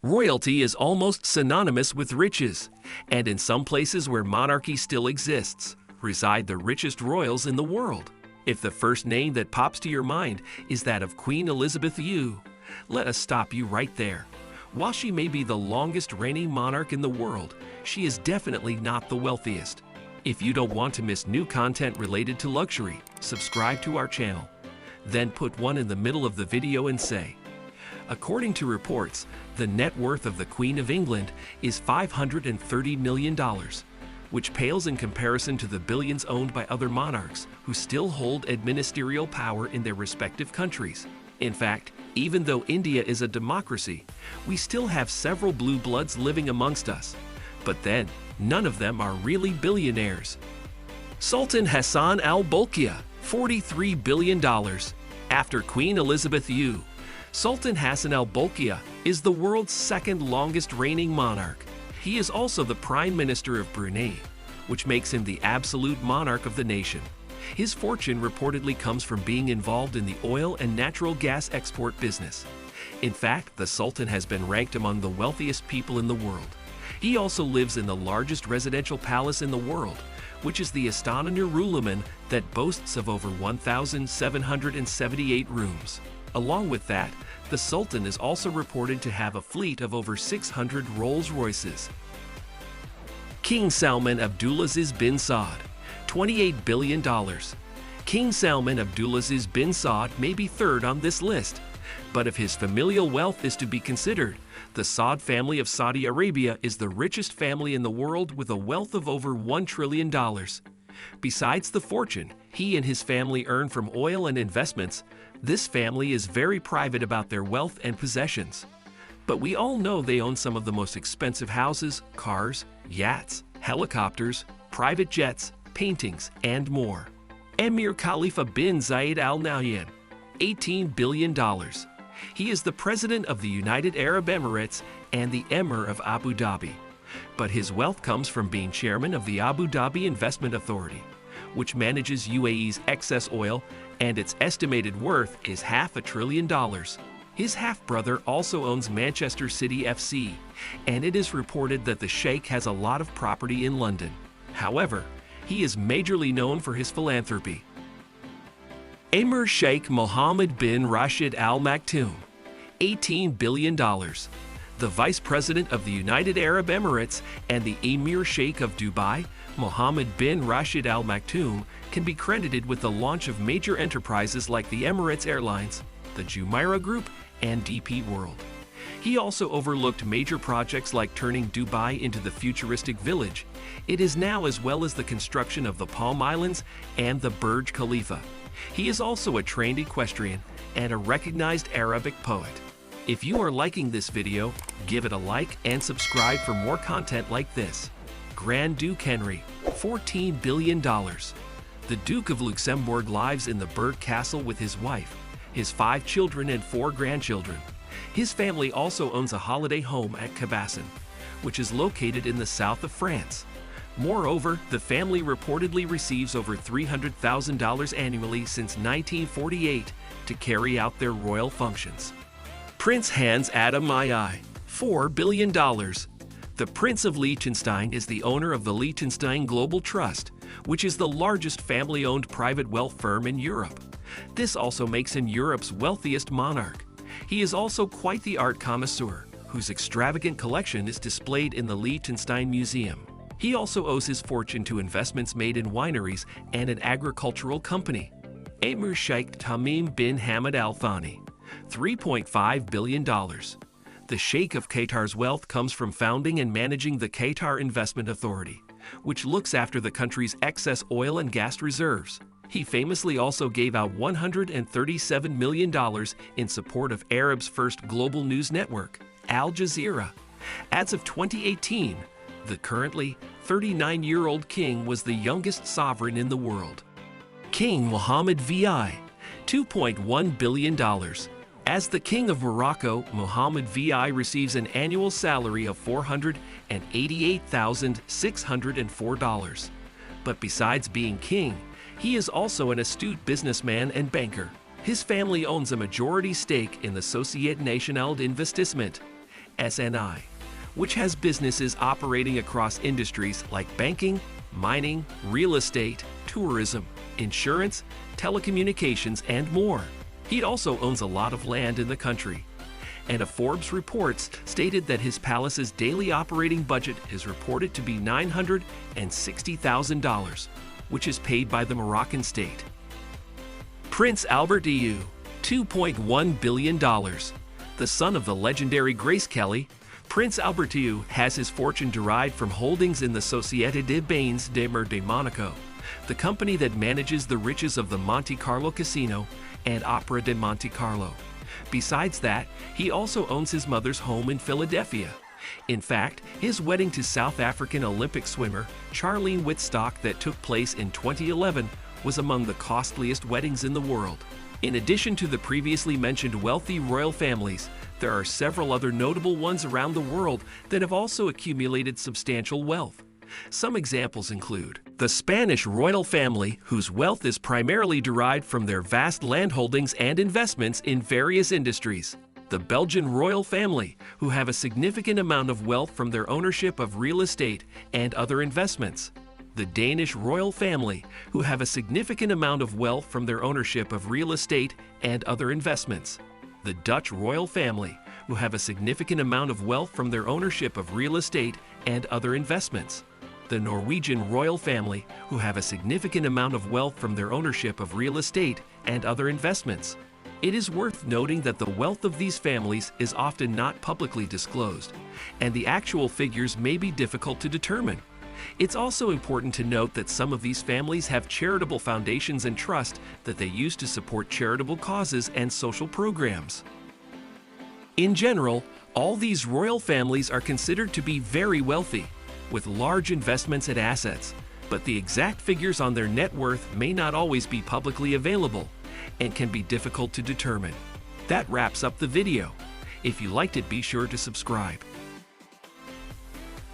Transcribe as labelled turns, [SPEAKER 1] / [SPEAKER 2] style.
[SPEAKER 1] Royalty is almost synonymous with riches, and in some places where monarchy still exists, reside the richest royals in the world. If the first name that pops to your mind is that of Queen Elizabeth II, let us stop you right there. While she may be the longest reigning monarch in the world, she is definitely not the wealthiest. If you don't want to miss new content related to luxury, subscribe to our channel. Then put one in the middle of the video and say, according to reports, the net worth of the Queen of England is $530 million, which pales in comparison to the billions owned by other monarchs who still hold administerial power in their respective countries. In fact, even though India is a democracy, we still have several blue bloods living amongst us. But then, none of them are really billionaires. Sultan Hassan al-Bolkiah, $43 billion. After Queen Elizabeth II, Sultan Hassan al-Bolkiah is the world's second longest reigning monarch. He is also the Prime Minister of Brunei, which makes him the absolute monarch of the nation. His fortune reportedly comes from being involved in the oil and natural gas export business. In fact, the Sultan has been ranked among the wealthiest people in the world. He also lives in the largest residential palace in the world, which is the Istana Nurulaman that boasts of over 1,778 rooms. Along with that, the Sultan is also reported to have a fleet of over 600 Rolls-Royces. King Salman Abdulaziz bin Saud, $28 billion. King Salman Abdulaziz bin Saud may be third on this list, but if his familial wealth is to be considered, the Saud family of Saudi Arabia is the richest family in the world with a wealth of over $1 trillion. Besides the fortune he and his family earn from oil and investments, this family is very private about their wealth and possessions. But we all know they own some of the most expensive houses, cars, yachts, helicopters, private jets, paintings, and more. Emir Khalifa bin Zayed Al Nahyan, $18 billion. He is the President of the United Arab Emirates and the Emir of Abu Dhabi. But his wealth comes from being chairman of the Abu Dhabi Investment Authority, which manages UAE's excess oil, and its estimated worth is $500 billion. His half-brother also owns Manchester City FC, and it is reported that the Sheik has a lot of property in London. However, he is majorly known for his philanthropy. Emir Sheikh Mohammed bin Rashid Al Maktoum, $18 billion. The Vice President of the United Arab Emirates and the Emir Sheikh of Dubai, Mohammed bin Rashid Al Maktoum, can be credited with the launch of major enterprises like the Emirates Airlines, the Jumeirah Group, and DP World. He also overlooked major projects like turning Dubai into the futuristic village it is now, as well as the construction of the Palm Islands and the Burj Khalifa. He is also a trained equestrian and a recognized Arabic poet. If you are liking this video, give it a like and subscribe for more content like this. Grand Duke Henri, $14 billion. The Duke of Luxembourg lives in the Berg Castle with his wife, his 5 children and 4 grandchildren. His family also owns a holiday home at Cabasson, which is located in the south of France. Moreover, the family reportedly receives over $300,000 annually since 1948 to carry out their royal functions. Prince Hans Adam II, $4 billion. The Prince of Liechtenstein is the owner of the Liechtenstein Global Trust, which is the largest family-owned private wealth firm in Europe. This also makes him Europe's wealthiest monarch. He is also quite the art connoisseur, whose extravagant collection is displayed in the Liechtenstein Museum. He also owes his fortune to investments made in wineries and an agricultural company. Emir Sheikh Tamim bin Hamad Al Thani, $3.5 billion. The Sheikh of Qatar's wealth comes from founding and managing the Qatar Investment Authority, which looks after the country's excess oil and gas reserves. He famously also gave out $137 million in support of Arab's first global news network, Al Jazeera. As of 2018, the currently 39-year-old king was the youngest sovereign in the world. King Mohammed VI, $2.1 billion. As the King of Morocco, Mohammed VI receives an annual salary of $488,604. But besides being king, he is also an astute businessman and banker. His family owns a majority stake in the Société Nationale d'Investissement, SNI, which has businesses operating across industries like banking, mining, real estate, tourism, insurance, telecommunications, and more. He also owns a lot of land in the country. And a Forbes report stated that his palace's daily operating budget is reported to be $960,000, which is paid by the Moroccan state. Prince Albert EU, $2.1 billion. The son of the legendary Grace Kelly, Prince Albert EU has his fortune derived from holdings in the Société des Bains d'Emir de Monaco, the company that manages the riches of the Monte Carlo Casino and Opera de Monte Carlo. Besides that, he also owns his mother's home in Philadelphia. In fact, his wedding to South African Olympic swimmer Charlene Whitstock that took place in 2011 was among the costliest weddings in the world. In addition to the previously mentioned wealthy royal families, there are several other notable ones around the world that have also accumulated substantial wealth. Some examples include the Spanish royal family, whose wealth is primarily derived from their vast landholdings and investments in various industries. The Belgian royal family, who have a significant amount of wealth from their ownership of real estate and other investments. The Danish royal family, who have a significant amount of wealth from their ownership of real estate and other investments. The Dutch royal family, who have a significant amount of wealth from their ownership of real estate and other investments. The Norwegian royal family, who have a significant amount of wealth from their ownership of real estate and other investments. It is worth noting that the wealth of these families is often not publicly disclosed, and the actual figures may be difficult to determine. It's also important to note that some of these families have charitable foundations and trusts that they use to support charitable causes and social programs. In general, all these royal families are considered to be very wealthy, with large investments and assets, but the exact figures on their net worth may not always be publicly available and can be difficult to determine. That wraps up the video. If you liked it, be sure to subscribe.